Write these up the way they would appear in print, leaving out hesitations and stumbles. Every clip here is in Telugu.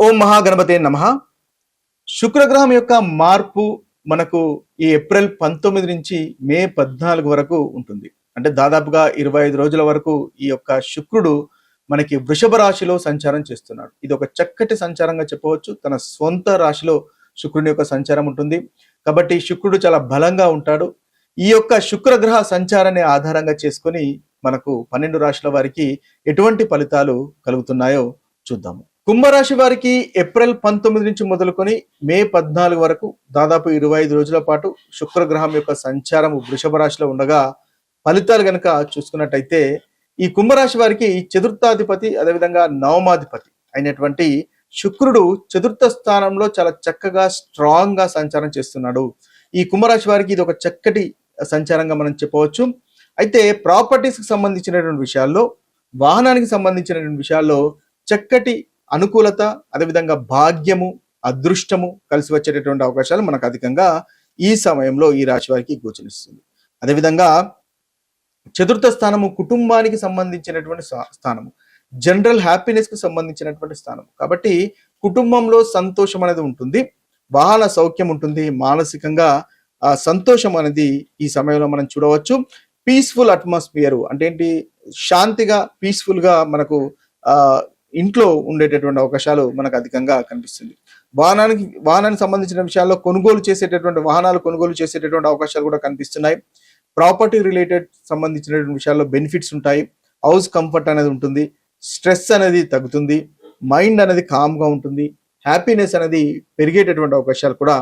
ఓం మహాగణపతే నమః. శుక్రగ్రహం యొక్క మార్పు మనకు ఈ ఏప్రిల్ 19 నుంచి మే 14 వరకు ఉంటుంది. అంటే దాదాపుగా 25 రోజుల వరకు ఈ యొక్క శుక్రుడు మనకి వృషభ రాశిలో సంచారం చేస్తున్నాడు. ఇది ఒక చక్కటి సంచారంగా చెప్పవచ్చు. తన స్వంత రాశిలో శుక్రుని యొక్క సంచారం ఉంటుంది. కాబట్టి శుక్రుడు చాలా బలంగా ఉంటాడు. ఈ యొక్క శుక్రగ్రహ సంచారాన్ని ఆధారంగా చేసుకొని మనకు 12 రాశుల వారికి ఎటువంటి ఫలితాలు కలుగుతున్నాయో చూద్దాము. కుంభరాశి వారికి ఏప్రిల్ 19 నుంచి మొదలుకొని మే 14 వరకు దాదాపు 25 రోజుల పాటు శుక్రగ్రహం యొక్క సంచారం వృషభ రాశిలో ఉండగా ఫలితాలు గనక చూసుకున్నట్టయితే ఈ కుంభరాశి వారికి చతుర్థాధిపతి అదేవిధంగా నవమాధిపతి అయినటువంటి శుక్రుడు చతుర్థ స్థానంలో చాలా చక్కగా స్ట్రాంగ్ గా సంచారం చేస్తున్నాడు. ఈ కుంభరాశి వారికి ఇది ఒక చక్కటి సంచారంగా మనం చెప్పవచ్చు. అయితే ప్రాపర్టీస్ కి సంబంధించినటువంటి విషయాల్లో, వాహనానికి సంబంధించినటువంటి విషయాల్లో చక్కటి అనుకూలత, అదేవిధంగా భాగ్యము, అదృష్టము కలిసి వచ్చేటటువంటి అవకాశాలు మనకు అధికంగా ఈ సమయంలో ఈ రాశి వారికి గోచరిస్తుంది. అదేవిధంగా చతుర్థ స్థానము కుటుంబానికి సంబంధించినటువంటి స్థానము, జనరల్ హ్యాపీనెస్ కు సంబంధించినటువంటి స్థానం. కాబట్టి కుటుంబంలో సంతోషం అనేది ఉంటుంది, వాహన సౌఖ్యం ఉంటుంది, మానసికంగా సంతోషం అనేది ఈ సమయంలో మనం చూడవచ్చు. పీస్ఫుల్ అట్మాస్ఫియర్ అంటే ఏంటి, శాంతిగా పీస్ఫుల్ గా మనకు ఇంట్లో ఉండేటటువంటి అవకాశాలు మనకు అధికంగా కనిపిస్తుంది. వాహనానికి సంబంధించిన విషయాల్లో వాహనాలు కొనుగోలు చేసేటటువంటి అవకాశాలు కూడా కనిపిస్తున్నాయి. ప్రాపర్టీ రిలేటెడ్ సంబంధించినటువంటి విషయాల్లో బెనిఫిట్స్ ఉంటాయి. హౌస్ కంఫర్ట్ అనేది ఉంటుంది, స్ట్రెస్ అనేది తగ్గుతుంది, మైండ్ అనేది కామ్గా ఉంటుంది, హ్యాపీనెస్ అనేది పెరిగేటటువంటి అవకాశాలు కూడా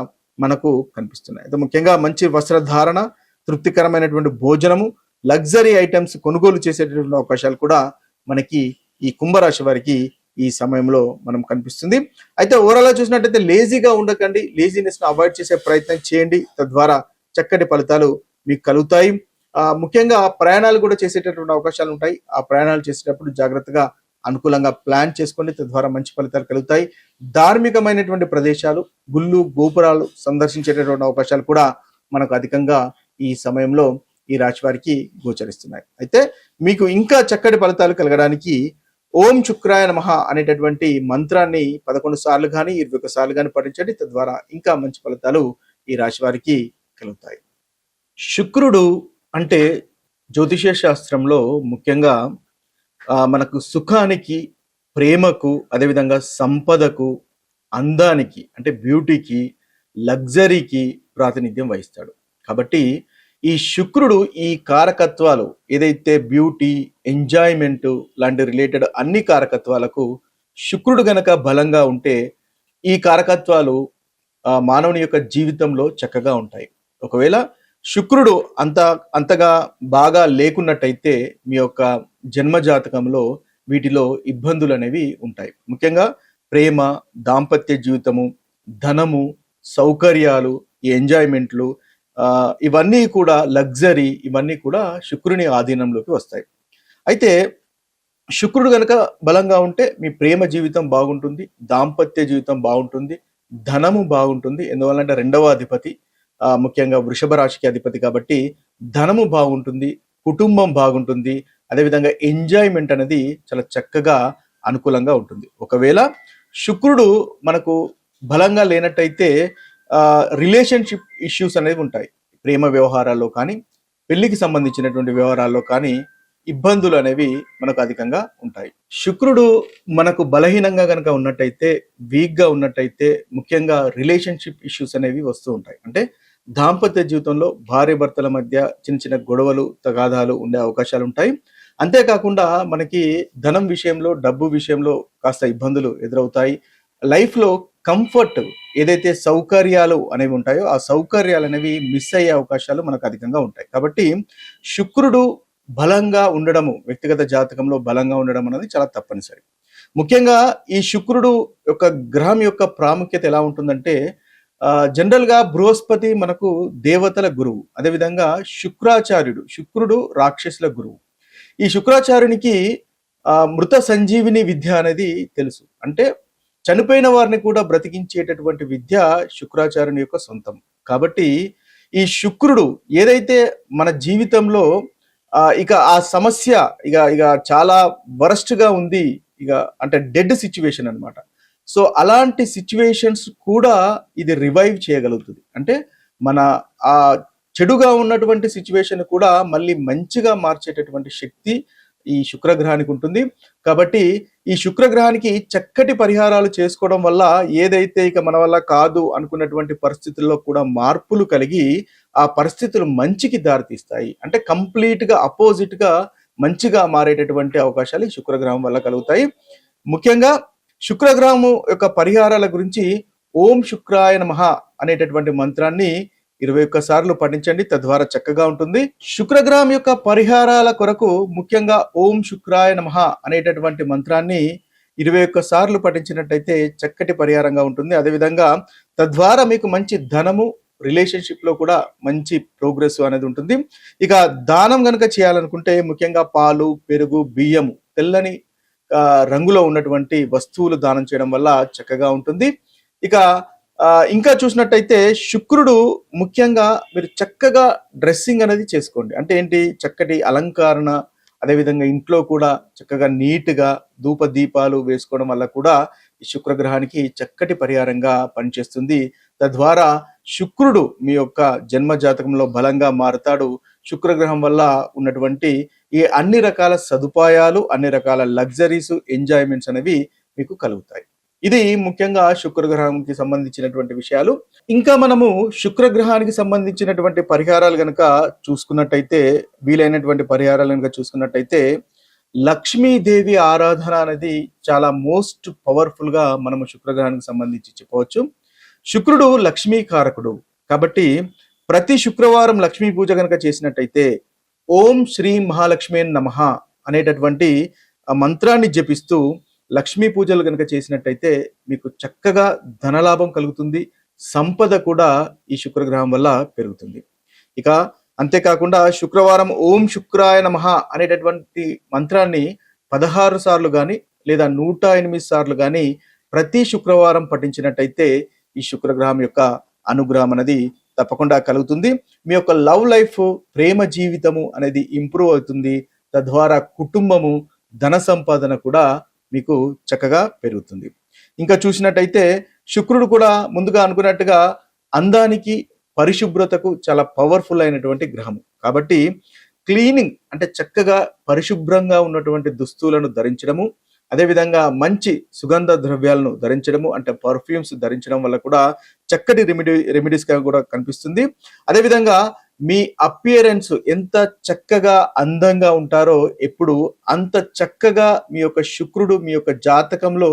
మనకు కనిపిస్తున్నాయి. అయితే ముఖ్యంగా మంచి వస్త్రధారణ, తృప్తికరమైనటువంటి భోజనము, లగ్జరీ ఐటమ్స్ కొనుగోలు చేసేటటువంటి అవకాశాలు కూడా మనకి ఈ కుంభరాశి వారికి ఈ సమయంలో మనం కనిపిస్తుంది. అయితే ఓవరాల్ గా చూసినట్టయితే లేజీగా ఉండకండి, లేజీనెస్ ను అవాయిడ్ చేసే ప్రయత్నం చేయండి. తద్వారా చక్కటి ఫలితాలు మీకు కలుగుతాయి. ముఖ్యంగా ప్రయాణాలు కూడా చేసేటటువంటి అవకాశాలు ఉంటాయి. ఆ ప్రయాణాలు చేసేటప్పుడు జాగ్రత్తగా అనుకూలంగా ప్లాన్ చేసుకోండి. తద్వారా మంచి ఫలితాలు కలుగుతాయి. ధార్మికమైనటువంటి ప్రదేశాలు, గుళ్ళు, గోపురాలు సందర్శించేటటువంటి అవకాశాలు కూడా మనకు అధికంగా ఈ సమయంలో ఈ రాశి వారికి గోచరిస్తున్నాయి. అయితే మీకు ఇంకా చక్కటి ఫలితాలు కలగడానికి ఓం శుక్రాయ నమః అనేటటువంటి మంత్రాన్ని 11 సార్లు కానీ 21 సార్లు కానీ పఠించండి. తద్వారా ఇంకా మంచి ఫలితాలు ఈ రాశి వారికి కలుగుతాయి. శుక్రుడు అంటే జ్యోతిష శాస్త్రంలో ముఖ్యంగా మనకు సుఖానికి, ప్రేమకు, అదేవిధంగా సంపదకు, అందానికి అంటే బ్యూటీకి, లగ్జరీకి ప్రాతినిధ్యం వహిస్తాడు. కాబట్టి ఈ శుక్రుడు ఈ కారకత్వాలు ఏదైతే బ్యూటీ, ఎంజాయ్మెంట్ లాంటి రిలేటెడ్ అన్ని కారకత్వాలకు శుక్రుడు గనక బలంగా ఉంటే ఈ కారకత్వాలు మానవుని యొక్క జీవితంలో చక్కగా ఉంటాయి. ఒకవేళ శుక్రుడు అంతగా బాగా లేకున్నట్టయితే మీ యొక్క జన్మ జాతకంలో వీటిలో ఇబ్బందులు అనేవి ఉంటాయి. ముఖ్యంగా ప్రేమ, దాంపత్య జీవితము, ధనము, సౌకర్యాలు, ఈ ఎంజాయ్మెంట్లు, ఇవన్నీ కూడా లగ్జరీ, ఇవన్నీ కూడా శుక్రుని ఆధీనంలోకి వస్తాయి. అయితే శుక్రుడు కనుక బలంగా ఉంటే మీ ప్రేమ జీవితం బాగుంటుంది, దాంపత్య జీవితం బాగుంటుంది, ధనము బాగుంటుంది. ఎందువల్లంటే 2వ అధిపతి ముఖ్యంగా వృషభ రాశికి అధిపతి కాబట్టి ధనము బాగుంటుంది, కుటుంబం బాగుంటుంది, అదేవిధంగా ఎంజాయ్మెంట్ అనేది చాలా చక్కగా అనుకూలంగా ఉంటుంది. ఒకవేళ శుక్రుడు మనకు బలంగా లేనట్టయితే రిలేషన్షిప్ ఇష్యూస్ అనేవి ఉంటాయి. ప్రేమ వ్యవహారాల్లో కానీ, పెళ్లికి సంబంధించినటువంటి వ్యవహారాల్లో కానీ ఇబ్బందులు అనేవి మనకు అధికంగా ఉంటాయి. శుక్రుడు మనకు బలహీనంగా కనుక ఉన్నట్టయితే, వీక్ గా ఉన్నట్టయితే ముఖ్యంగా రిలేషన్షిప్ ఇష్యూస్ అనేవి వస్తూ ఉంటాయి. అంటే దాంపత్య జీవితంలో భార్య భర్తల మధ్య చిన్న చిన్న గొడవలు, తగాదాలు ఉండే అవకాశాలు ఉంటాయి. అంతేకాకుండా మనకి ధనం విషయంలో, డబ్బు విషయంలో కాస్త ఇబ్బందులు ఎదురవుతాయి. లైఫ్ లో కంఫర్ట్ ఏదైతే సౌకర్యాలు అనేవి ఉంటాయో ఆ సౌకర్యాలు అనేవి మిస్ అయ్యే అవకాశాలు మనకు అధికంగా ఉంటాయి. కాబట్టి శుక్రుడు బలంగా ఉండడము, వ్యక్తిగత జాతకంలో బలంగా ఉండడం అనేది చాలా తప్పనిసరి. ముఖ్యంగా ఈ శుక్రుడు యొక్క గ్రహం యొక్క ప్రాముఖ్యత ఎలా ఉంటుందంటే, జనరల్ గా బృహస్పతి మనకు దేవతల గురువు, అదేవిధంగా శుక్రుడు రాక్షసుల గురువు. ఈ శుక్రాచార్యునికి మృత సంజీవిని విద్య అనేది తెలుసు. అంటే చనిపోయిన వారిని కూడా బ్రతికించేటటువంటి విద్య శుక్రాచార్యుని యొక్క సొంతం. కాబట్టి ఈ శుక్రుడు ఏదైతే మన జీవితంలో ఇక ఆ సమస్య ఇక చాలా వరస్ట్ గా ఉంది, ఇక అంటే డెడ్ సిచ్యువేషన్ అనమాట. సో అలాంటి సిచ్యువేషన్స్ కూడా ఇది రివైవ్ చేయగలుగుతుంది. అంటే మన ఆ చెడుగా ఉన్నటువంటి సిచ్యువేషన్ కూడా మళ్ళీ మంచిగా మార్చేటటువంటి శక్తి ఈ శుక్రగ్రహానికి ఉంటుంది. కాబట్టి ఈ శుక్రగ్రహానికి చక్కటి పరిహారాలు చేసుకోవడం వల్ల ఏదైతే ఇక మన వల్ల కాదు అనుకున్నటువంటి పరిస్థితుల్లో కూడా మార్పులు కలిగి ఆ పరిస్థితులు మంచికి దారితీస్తాయి. అంటే కంప్లీట్ గా అపోజిట్ గా మంచిగా మారేటటువంటి అవకాశాలు ఈ శుక్రగ్రహం వల్ల కలుగుతాయి. ముఖ్యంగా శుక్రగ్రహము యొక్క పరిహారాల గురించి ఓం శుక్రాయ నమః అనేటటువంటి మంత్రాన్ని 21 సార్లు పఠించండి, తద్వారా చక్కగా ఉంటుంది. శుక్రగ్రహం యొక్క పరిహారాల కొరకు ముఖ్యంగా ఓం శుక్రాయ నమః అనేటటువంటి మంత్రాన్ని 21 సార్లు పఠించినట్టయితే చక్కటి పరిహారంగా ఉంటుంది. అదేవిధంగా తద్వారా మీకు మంచి ధనము, రిలేషన్షిప్ లో కూడా మంచి ప్రోగ్రెస్ అనేది ఉంటుంది. ఇక దానం గనుక చేయాలనుకుంటే ముఖ్యంగా పాలు, పెరుగు, బియ్యము, తెల్లని రంగులో ఉన్నటువంటి వస్తువులు దానం చేయడం వల్ల చక్కగా ఉంటుంది. ఇక ఇంకా చూసినట్టయితే శుక్రుడు ముఖ్యంగా మీరు చక్కగా డ్రెస్సింగ్ అనేది చేసుకోండి. అంటే ఏంటి, చక్కటి అలంకరణ, అదేవిధంగా ఇంట్లో కూడా చక్కగా నీట్గా ధూప దీపాలు వేసుకోవడం వల్ల కూడా ఈ శుక్రగ్రహానికి చక్కటి పరిహారంగా పనిచేస్తుంది. తద్వారా శుక్రుడు మీ యొక్క జన్మ జాతకంలో బలంగా మారుతాడు. శుక్రగ్రహం వల్ల ఉన్నటువంటి ఈ అన్ని రకాల సదుపాయాలు, అన్ని రకాల లగ్జరీస్, ఎంజాయ్మెంట్స్ అనేవి మీకు కలుగుతాయి. ఇది ముఖ్యంగా శుక్రగ్రహానికి సంబంధించినటువంటి విషయాలు. ఇంకా మనము శుక్రగ్రహానికి సంబంధించినటువంటి పరిహారాలు గనక చూసుకున్నట్టయితే, వీలైనటువంటి పరిహారాలు గనక చూసుకున్నట్టయితే, లక్ష్మీదేవి ఆరాధన అనేది చాలా మోస్ట్ పవర్ఫుల్ గా మనము శుక్రగ్రహానికి సంబంధించి చెప్పవచ్చు. శుక్రుడు లక్ష్మీ కారకుడు కాబట్టి ప్రతి శుక్రవారం లక్ష్మీ పూజ గనక చేసినట్టయితే ఓం శ్రీ మహాలక్ష్మి నమః అనేటటువంటి ఆ మంత్రాన్ని జపిస్తూ లక్ష్మీ పూజలు కనుక చేసినట్టయితే మీకు చక్కగా ధనలాభం కలుగుతుంది, సంపద కూడా ఈ శుక్రగ్రహం వల్ల పెరుగుతుంది. ఇక అంతేకాకుండా శుక్రవారం ఓం శుక్రాయ నమః అనేటటువంటి మంత్రాన్ని 16 సార్లు కానీ లేదా 108 సార్లు కానీ ప్రతి శుక్రవారం పఠించినట్టయితే ఈ శుక్రగ్రహం యొక్క అనుగ్రహం అనేది తప్పకుండా కలుగుతుంది. మీ యొక్క లవ్ లైఫ్, ప్రేమ జీవితము అనేది ఇంప్రూవ్ అవుతుంది. తద్వారా కుటుంబము, ధన సంపాదన కూడా మీకు చక్కగా పెరుగుతుంది. ఇంకా చూసినట్టయితే శుక్రుడు కూడా ముందుగా అనుకున్నట్టుగా అందానికి, పరిశుభ్రతకు చాలా పవర్ఫుల్ అయినటువంటి గ్రహము. కాబట్టి క్లీనింగ్ అంటే చక్కగా పరిశుభ్రంగా ఉన్నటువంటి దుస్తులను ధరించడము, అదేవిధంగా మంచి సుగంధ ద్రవ్యాలను ధరించడము అంటే పర్ఫ్యూమ్స్ ధరించడం వల్ల కూడా చక్కటి రెమెడీస్ గా కూడా కనిపిస్తుంది. అదేవిధంగా మీ అపియరెన్స్ ఎంత చక్కగా అందంగా ఉంటారో ఎప్పుడు అంత చక్కగా మీ యొక్క శుక్రుడు మీ యొక్క జాతకంలో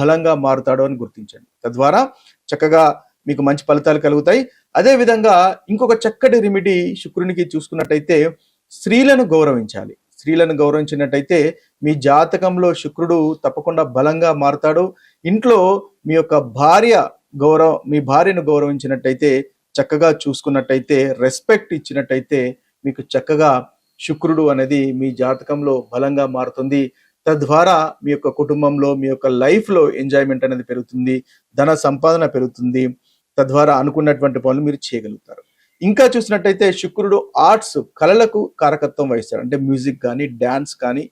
బలంగా మారుతాడో అని గుర్తించండి. తద్వారా చక్కగా మీకు మంచి ఫలితాలు కలుగుతాయి. అదే విధంగా ఇంకొక చక్కటి రెమెడీ శుక్రునికి చూసుకున్నట్టయితే స్త్రీలను గౌరవించాలి. స్త్రీలను గౌరవించినట్టయితే మీ జాతకంలో శుక్రుడు తప్పకుండా బలంగా మారుతాడు. ఇంట్లో మీ యొక్క మీ భార్యను గౌరవించినట్టయితే, చక్కగా చూసుకున్నట్టయితే, రెస్పెక్ట్ ఇచ్చినట్టయితే మీకు చక్కగా శుక్రుడు అనేది మీ జాతకంలో బలంగా మారుతుంది. తద్వారా మీ యొక్క కుటుంబంలో, మీ యొక్క లైఫ్లో ఎంజాయ్మెంట్ అనేది పెరుగుతుంది, ధన సంపాదన పెరుగుతుంది. తద్వారా అనుకున్నటువంటి పనులు మీరు చేయగలుగుతారు. ఇంకా చూసినట్టయితే శుక్రుడు ఆర్ట్స్, కళలకు కారకత్వం వహిస్తాడు. అంటే మ్యూజిక్ కానీ, డాన్స్ కానీ,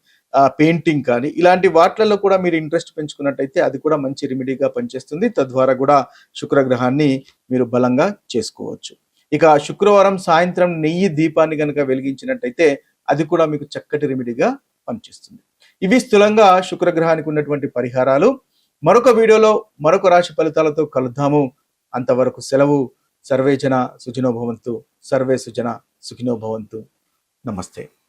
పెయింటింగ్ కానీ ఇలాంటి వాటిలలో కూడా మీరు ఇంట్రెస్ట్ పెంచుకున్నట్టయితే అది కూడా మంచి రెమెడీగా పనిచేస్తుంది. తద్వారా కూడా శుక్రగ్రహాన్ని మీరు బలంగా చేసుకోవచ్చు. ఇక శుక్రవారం సాయంత్రం నెయ్యి దీపాన్ని కనుక వెలిగించినట్టయితే అది కూడా మీకు చక్కటి రెమెడీగా పనిచేస్తుంది. ఇవి స్థూలంగా శుక్రగ్రహానికి ఉన్నటువంటి పరిహారాలు. మరొక వీడియోలో మరొక రాశి ఫలితాలతో కలుద్దాము. అంతవరకు సెలవు. సర్వే జన సుఖినో భవంతు. సర్వే సుజన సుఖినో భవంతు. నమస్తే.